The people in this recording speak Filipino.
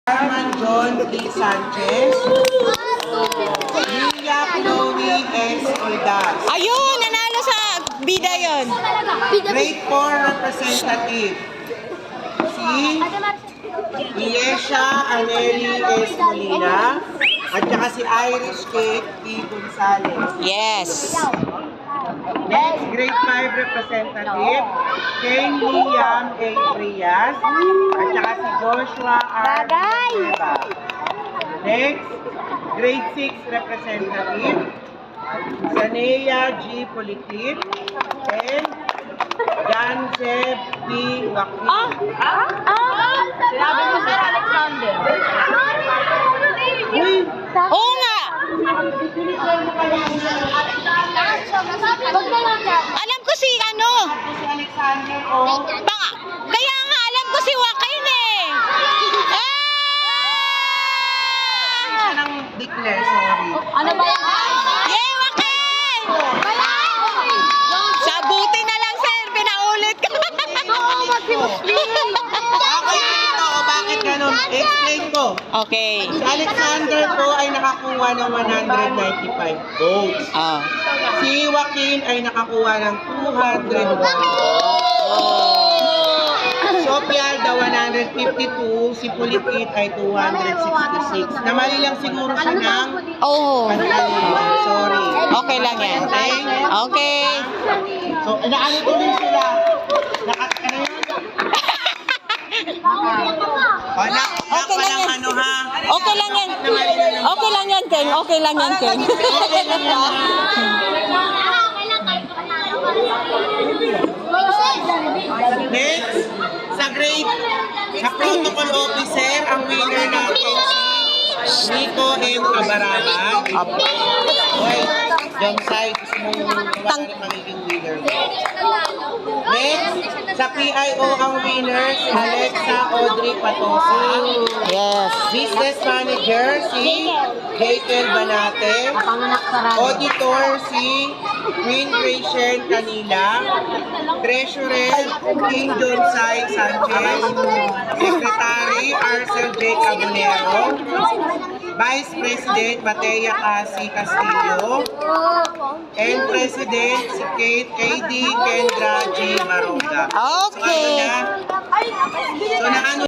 Arman John D. Sanchez. Lilia Chloe S. Ordaz. Ayun, nanalo sa bida yon. Grade 4 representative. Si Iesha Aneli S. Molina. At saka si Irish Kate P. Gonzalez. Yes. Next, grade 5 representative, Kane Liam A. Frias, at saka si Joshua R. Villanueva. Next, grade 6 representative, Sanea G. Politit, and Janseb P. Joaquin. Sinabi mo, Sir Alexander. Oo nga. Alam ko si ano. Si Alexander O. Kaya nga alam ko si Joaquin eh. Anong declare, sorry. Ano ba yan? Yay, Joaquin! Sa buti na lang, sir. Pinaulit ko. Okay, ito. Bakit ganun? Explain ko. Okay. Si Alexander po ay nakakuha ng 195 votes. Oh. Si Joaquin ay nakakuha ng 201 votes. Sophia daw 152, si Pulitit ay 266. Namali lang siguro siya ng Oh. sorry. Okay lang yan. Okay? Okay. So, inaano tuloy sila. Ano yun? Okay lang yan. Ano ha? Okay lang yan. Okay lang yan, Ken. Okay lang yan, Ken. Okay lang yan. Next, sa grade, sa protocol officer, ang winner natin si Nico M. Cabaraban. Okay, John Sai, gusto mong magiging winner mo. Next, sa PIO ang winner si Alexa Audrey Patosa. Yes. Business manager si Jekyll Banate. Auditor si Queen Rachel Canila. Treasurer King John Sai Sanchez. Secretary Arcel J. Cabonero. Vice President Matea Casi Castillo. And President si Kate KD Kendra G. Maronga. Okay. So, ano na? So, na ano